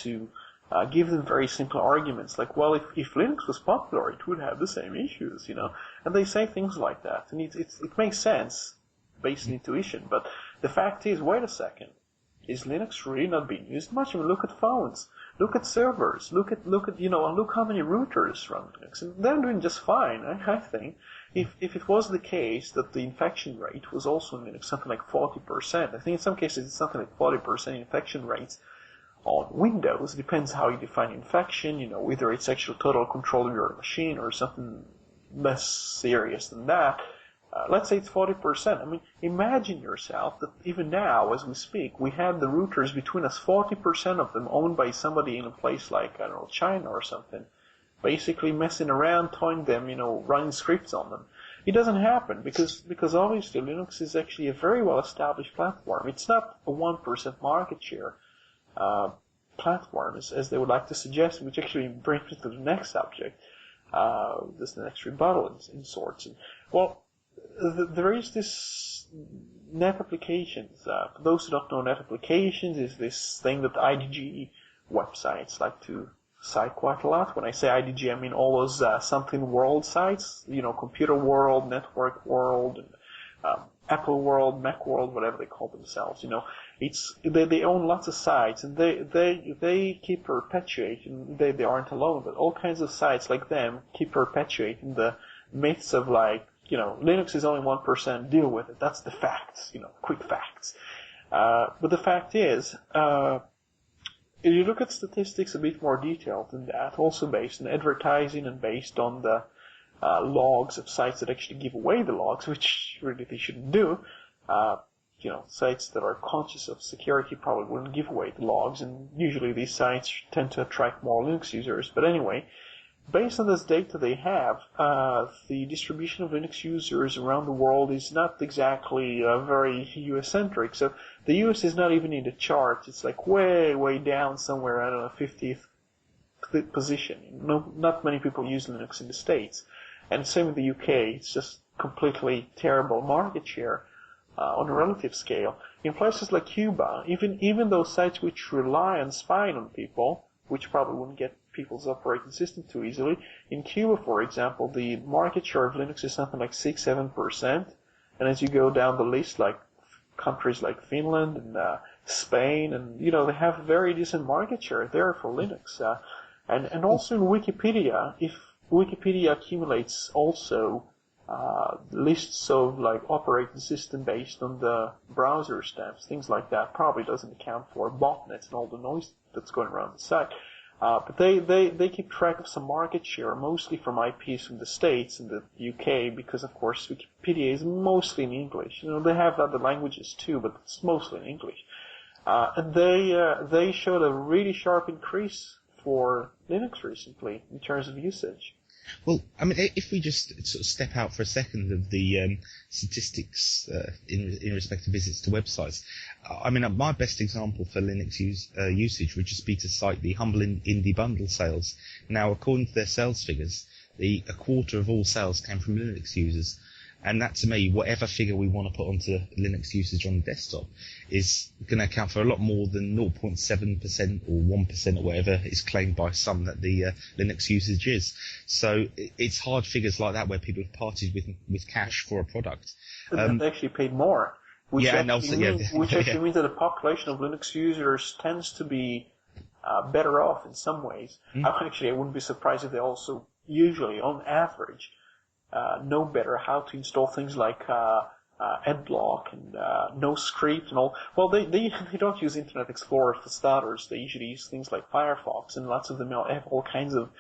to give them very simple arguments, like, well, if Linux was popular, it would have the same issues, And they say things like that, and it makes sense based on intuition. But the fact is, wait a second, is Linux really not being used much? I mean, look at phones, look at servers, look at look how many routers run Linux, and they're doing just fine. I think if it was the case that the infection rate was also in Linux something like 40%, I think in some cases it's something like 40% infection rates on Windows. It depends how you define infection, whether it's actual total control of your machine or something less serious than that. Let's say it's 40%. I mean, imagine yourself that even now, as we speak, we have the routers between us, 40% of them owned by somebody in a place like, I don't know, China or something, basically messing around, toying them, running scripts on them. It doesn't happen because obviously Linux is actually a very well-established platform. It's not a 1% market share platform, as they would like to suggest, which actually brings me to the next subject, this next rebuttal in sorts. Well, there is this net applications. For those who don't know, net applications is this thing that IDG websites like to cite quite a lot. When I say IDG, I mean all those something world sites, computer world, network world, and Apple world, Mac world, whatever they call themselves. They own lots of sites, and they keep perpetuating. They aren't alone, but all kinds of sites like them keep perpetuating the myths of like, Linux is only 1%, deal with it. That's the facts, quick facts. But the fact is, if you look at statistics a bit more detailed than that, also based on advertising and based on the logs of sites that actually give away the logs, which really they shouldn't do, sites that are conscious of security probably wouldn't give away the logs, and usually these sites tend to attract more Linux users. But anyway, based on this data they have, the distribution of Linux users around the world is not exactly very US-centric. So the US is not even in the charts. It's like way, way down somewhere, I don't know, 50th position. Not many people use Linux in the States. And same with the UK. It's just completely terrible market share on a relative scale. In places like Cuba, even those sites which rely on spying on people, which probably wouldn't get people's operating system too easily. In Cuba, for example, the market share of Linux is something like 6-7%. And as you go down the list, like countries like Finland and Spain, and they have very decent market share there for Linux. And also in Wikipedia, if Wikipedia accumulates also lists of like operating system based on the browser stamps, things like that, probably doesn't account for botnets and all the noise that's going around the site. But they keep track of some market share, mostly from IPs from the States and the UK, because of course Wikipedia is mostly in English. They have other languages too, but it's mostly in English. And they showed a really sharp increase for Linux recently in terms of usage. Well, I mean, if we just sort of step out for a second of the statistics in respect to visits to websites, I mean, my best example for Linux usage would just be to cite the Humble Indie Bundle sales. Now, according to their sales figures, a quarter of all sales came from Linux users. And that, to me, whatever figure we want to put onto Linux usage on the desktop is going to account for a lot more than 0.7% or 1% or whatever is claimed by some that the Linux usage is. So it's hard figures like that where people have parted with cash for a product. And they actually paid more. Which actually means that the population of Linux users tends to be better off in some ways. Actually, I wouldn't be surprised if they also usually, on average, know better how to install things like AdBlock and NoScript and all. Well, they don't use Internet Explorer for starters. They usually use things like Firefox, and lots of them have all kinds of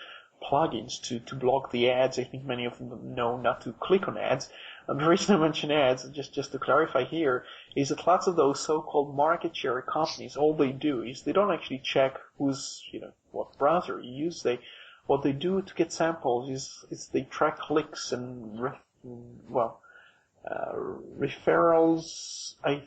plugins to block the ads. I think many of them know not to click on ads. And the reason I mention ads, just to clarify here, is that lots of those so-called market share companies, all they do is they don't actually check what browser you use. What they do to get samples is they track clicks and referrals, I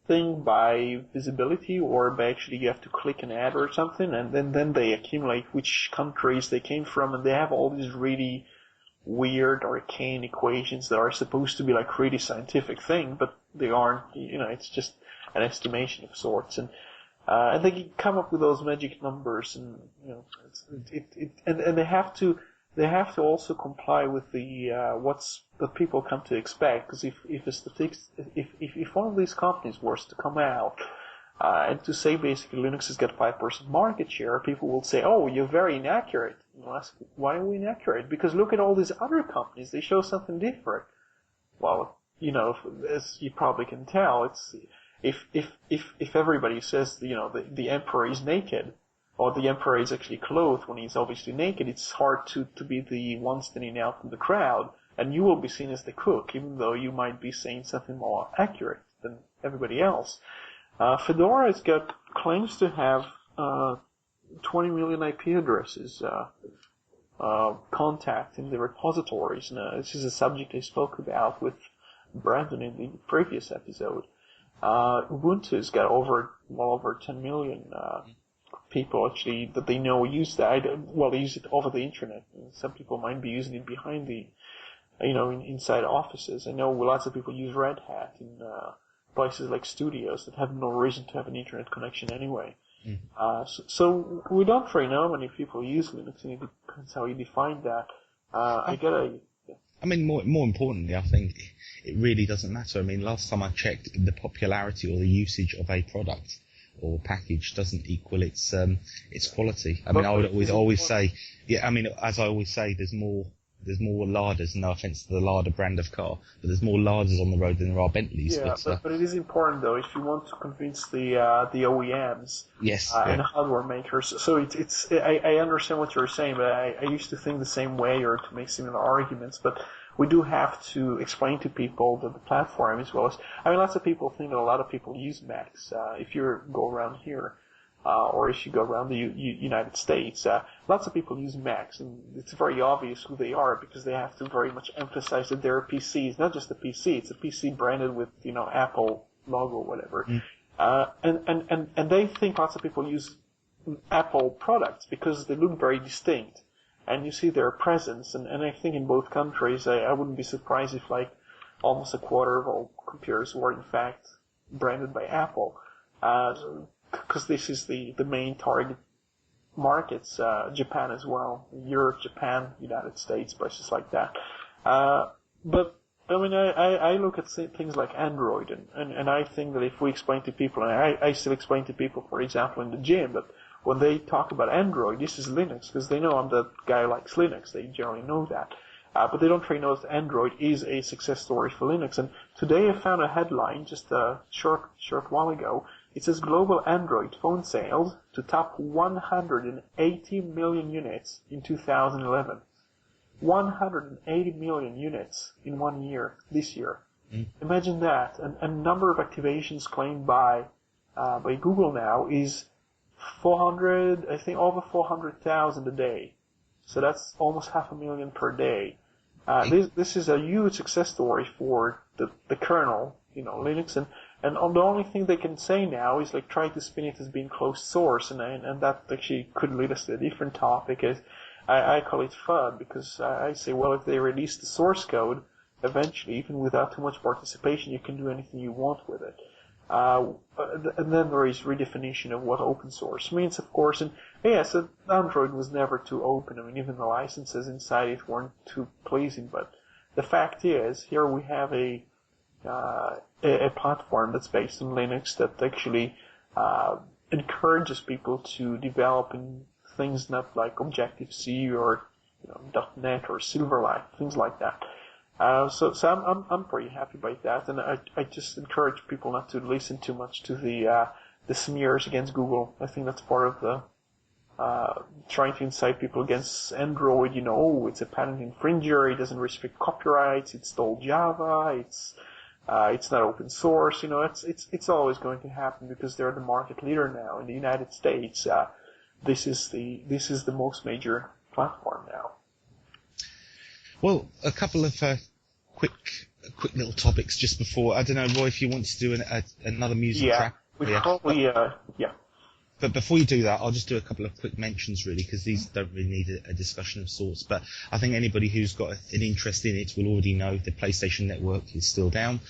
think, by visibility, or by actually you have to click an ad or something, and then they accumulate which countries they came from, and they have all these really weird, arcane equations that are supposed to be like really scientific thing, but they aren't. It's just an estimation of sorts. And And they can come up with those magic numbers, and and they have to also comply with the what people come to expect. Because if one of these companies was to come out and to say basically Linux has got 5% market share, people will say, "Oh, you're very inaccurate." And you'll ask, "Why are we inaccurate?" Because look at all these other companies; they show something different. Well, as you probably can tell, it's if everybody says the emperor is naked, or the emperor is actually clothed when he's obviously naked, it's hard to be the one standing out in the crowd, and you will be seen as the cook, even though you might be saying something more accurate than everybody else. Fedora has got claims to have 20 million IP addresses contact in the repositories. Now, this is a subject I spoke about with Brandon in the previous episode. Ubuntu's got well over 10 million people actually that they know use that. They use it over the internet. Some people might be using it behind the, inside offices. I know lots of people use Red Hat in places like studios that have no reason to have an internet connection anyway. So we don't really know how many people use Linux, and it depends how you define that. More importantly, I think it really doesn't matter. I mean, last time I checked, the popularity or the usage of a product or package doesn't equal its quality. I would always say, as I always say, there's more larders. No offense to the Larder brand of car, but there's more larders on the road than there are Bentleys. Yeah, but it is important though if you want to convince the OEMs, and hardware makers. So I understand what you're saying, but I used to think the same way or to make similar arguments, but we do have to explain to people that the platform, as well as lots of people think that a lot of people use Macs. If you go around here, or if you go around the United States, lots of people use Macs, and it's very obvious who they are because they have to very much emphasize that they're a PC. It's not just a PC; it's a PC branded with Apple logo, whatever. And they think lots of people use Apple products because they look very distinct, and you see their presence. And I think in both countries, I wouldn't be surprised if almost a quarter of all computers were in fact branded by Apple. Because this is the main target markets, Japan as well, Europe, Japan, United States, places like that. But I look at things like Android, and I think that if we explain to people, and I still explain to people, for example, in the gym, that when they talk about Android, this is Linux, because they know I'm the guy who likes Linux. They generally know that. But they don't really know that Android is a success story for Linux. And today I found a headline just a short while ago. It says global Android phone sales to top 180 million units in 2011. 180 million units in 1 year, this year. Imagine that. And number of activations claimed by Google now is 400, I think over 400,000 a day. So that's almost 500,000 per day. This is a huge success story for the kernel, Linux, and the only thing they can say now is try to spin it as being closed source, and that actually could lead us to a different topic. I call it FUD, because I say, well, if they release the source code, eventually, even without too much participation, you can do anything you want with it. And then there is redefinition of what open source means, of course. And yes, Android was never too open. Even the licenses inside it weren't too pleasing. But the fact is, here we have a platform that's based on Linux that actually encourages people to develop in things not like Objective-C or .NET or Silverlight, things like that. So I'm pretty happy by that, and I just encourage people not to listen too much to the smears against Google. I think that's part of the trying to incite people against Android. It's a patent infringer, it doesn't respect copyrights, it stole Java, it's not open source. It's always going to happen because they're the market leader now in the United States. This is the most major platform now. Well, a couple of quick little topics just before. I don't know, Roy, if you want to do another music track. Probably, yeah. But before you do that, I'll just do a couple of quick mentions, really, because these don't really need a discussion of sorts. But I think anybody who's got an interest in it will already know the PlayStation Network is still down.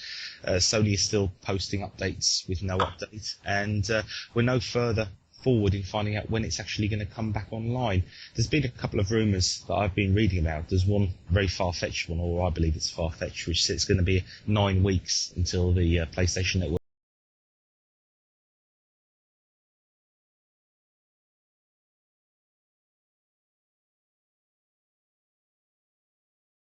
Sony is still posting updates with no update. And we're no further forward in finding out when it's actually going to come back online. There's been a couple of rumours that I've been reading about. There's one very far-fetched one, or I believe it's far-fetched, which says it's going to be 9 weeks until the PlayStation Network